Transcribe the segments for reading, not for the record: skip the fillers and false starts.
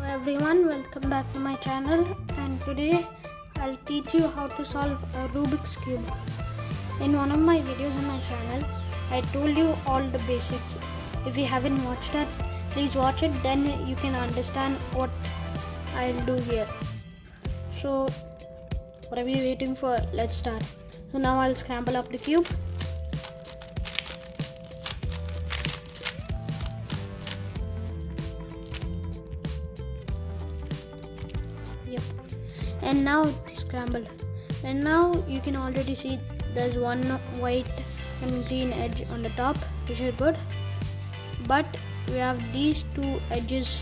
Everyone, welcome back to my channel, and today I'll teach you how to solve a Rubik's Cube. In one of my videos on my channel, I told you all the basics. If you haven't watched that, please watch it, then you can understand what I'll do here. So what are we waiting for? Let's start. So now I'll scramble up the cube. And now it's scrambled, and now you can already see there's one white and green edge on the top, which is good, but we have these two edges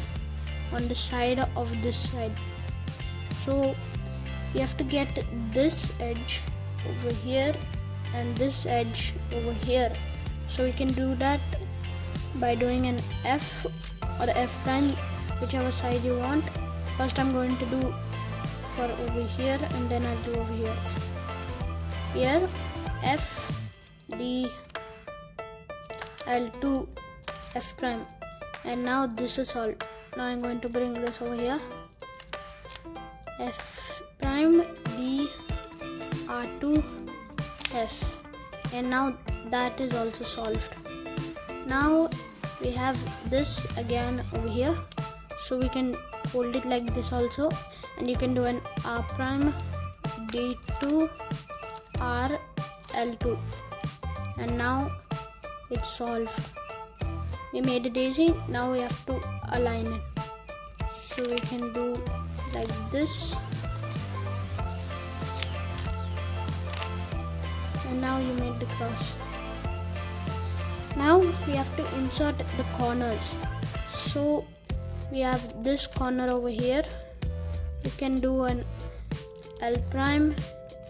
on the side of this side. So you have to get this edge over here and this edge over here. So we can do that by doing an F or F prime, whichever side you want. First I'm going to do for over here, and then I'll do over here. Here F D L2 F prime, and now this is all. Now I'm going to bring this over here. F prime D R2 F, and now that is also solved. Now we have this again over here, so we can fold it like this also, and you can do an R prime D2 R L2, and now it's solved. We made it easy. Now we have to align it, so we can do like this, and now you made the cross. Now we have to insert the corners. So we have this corner over here. You can do an L prime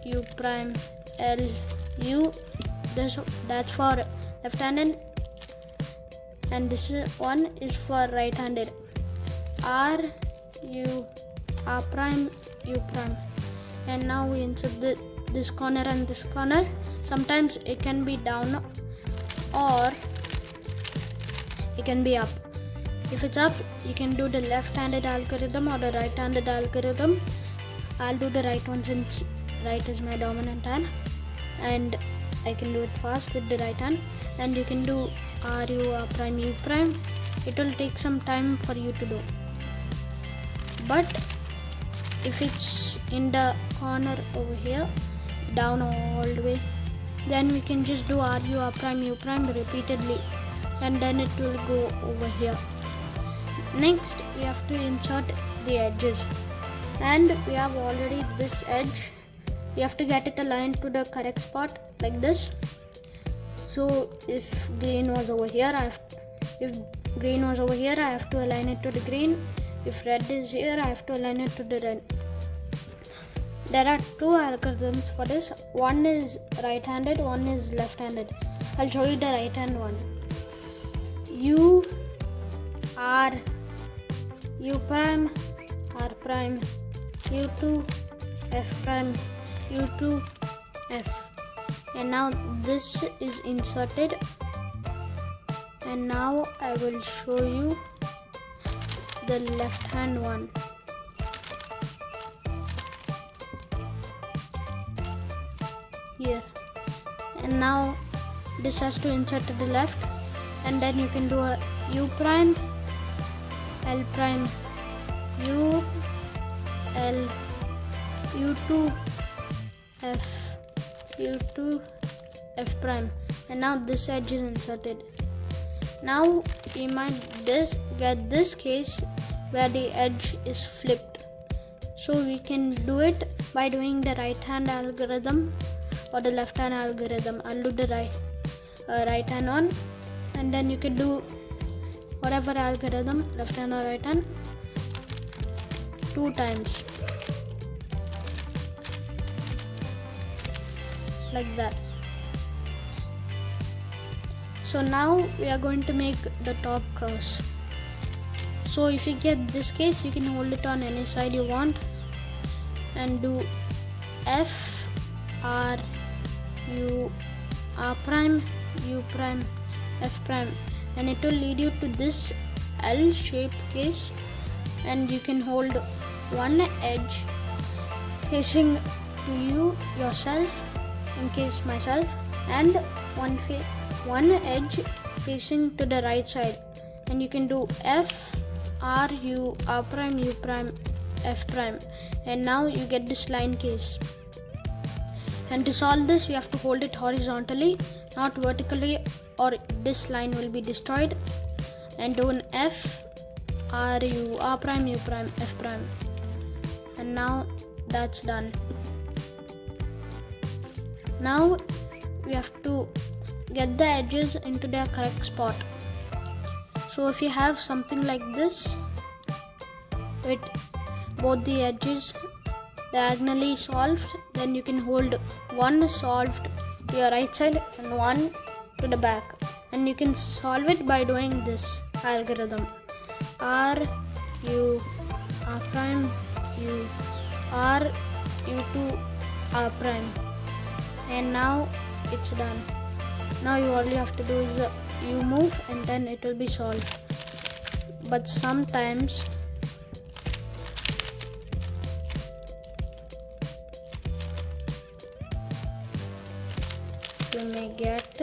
U prime L U. That's for left-handed, and this one is for right-handed. R U R prime U prime, and now we insert this corner and this corner. Sometimes it can be down or it can be up. If it's up, you can do the left-handed algorithm or the right-handed algorithm. I'll do the right one since right is my dominant hand, and I can do it fast with the right hand. And you can do R U R prime U prime. It will take some time for you to do, but if it's in the corner over here, down all the way, then we can just do R U R prime U prime repeatedly, and then it will go over here. Next, we have to insert the edges, and we have already this edge. We have to get it aligned to the correct spot like this. So if green was over here, I have to align it to the green. If red is here, I have to align it to the red. There are two algorithms for this. One is right-handed, one is left-handed. I'll show you the right-hand one. U R U prime R prime U2 F prime U2 F, and now this is inserted, and now I will show you the left hand one. Here, and now this has to insert to the left, and then you can do a U prime L prime U L U2 F U2 F prime, and now this edge is inserted. Now we might get this case where the edge is flipped, so we can do it by doing the right hand algorithm or the left hand algorithm. I'll do the right hand one, and then you can do whatever algorithm, left hand or right hand, 2 times like that. So now we are going to make the top cross. So if you get this case, you can hold it on any side you want and do F R U R prime U prime F prime, and it will lead you to this L shaped case and you can hold one edge facing to you yourself, in case myself, and one edge facing to the right side, and you can do F, R, U, R prime, U prime, F prime, and now you get this line case. And to solve this, we have to hold it horizontally, not vertically, or this line will be destroyed, and do an F, R, U, R prime, U prime, F prime, and now that's done. Now we have to get the edges into their correct spot. So if you have something like this with both the edges diagonally solved, then you can hold one solved to your right side and one to the back, and you can solve it by doing this algorithm: R, U, R prime, U, R, U2, R prime, and now it's done. Now you all you have to do is U move, and then it will be solved. But sometimes you may get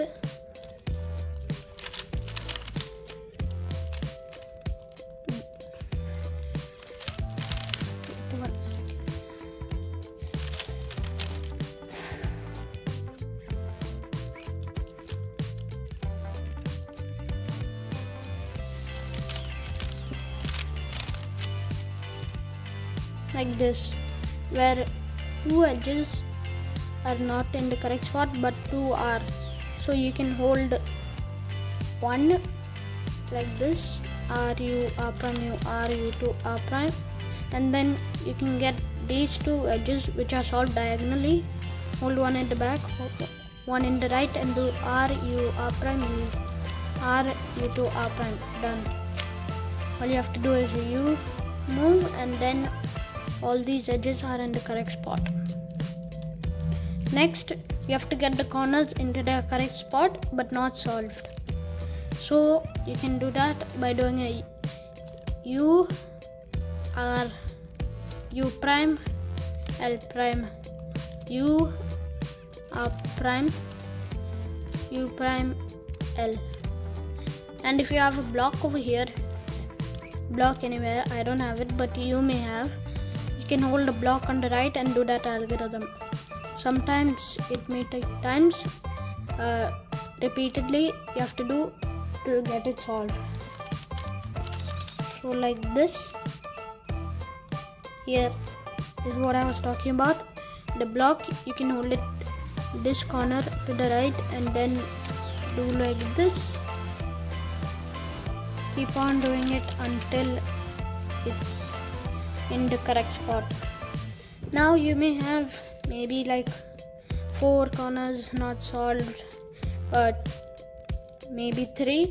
like this, where two edges are not in the correct spot but two are. So you can hold one like this, R, U, R prime, U, R, U2, R prime, and then you can get these two edges which are solved diagonally. Hold one in the back, one in the right, and do R, U, R prime, U, R, U2, R prime. Done. All you have to do is U move, and then all these edges are in the correct spot. Next, you have to get the corners into their correct spot but not solved. So you can do that by doing a U, R, U prime, L prime, U, R prime, U prime, L. And if you have a block over here, block anywhere, I don't have it, but you may have, you can hold a block on the right and do that algorithm. Sometimes it may take times, repeatedly you have to do to get it solved. So like this, here is what I was talking about. The block, you can hold it this corner to the right and then do like this. Keep on doing it until it's in the correct spot. Now you may have maybe like 4 corners not solved, but maybe 4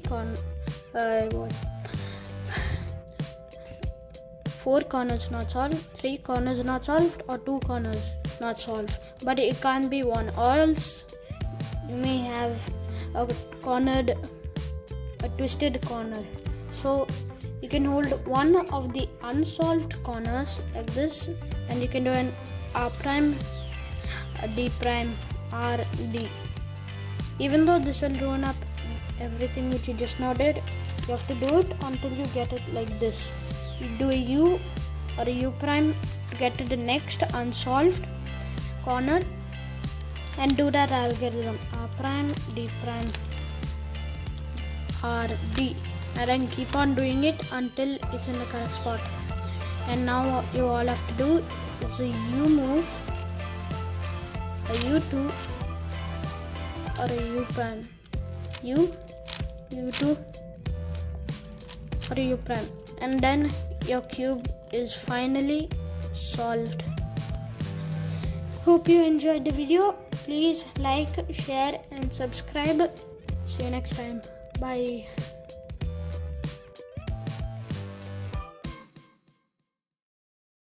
corners not solved, 3 corners not solved, or 2 corners not solved, but it can't be one, or else you may have a twisted corner. So you can hold one of the unsolved corners like this, and you can do an R prime, a D prime, R, D. Even though this will ruin up everything which you just now did, you have to do it until you get it like this. You do a U or a U prime to get to the next unsolved corner and do that algorithm: R prime, D prime, R, D, and then keep on doing it until it's in the correct spot. And now what you all have to do is a U move, a U2 or a U prime, U, U2 or a U prime, and then your cube is finally solved. Hope you enjoyed the video. Please like, share and subscribe. See you next time. Bye.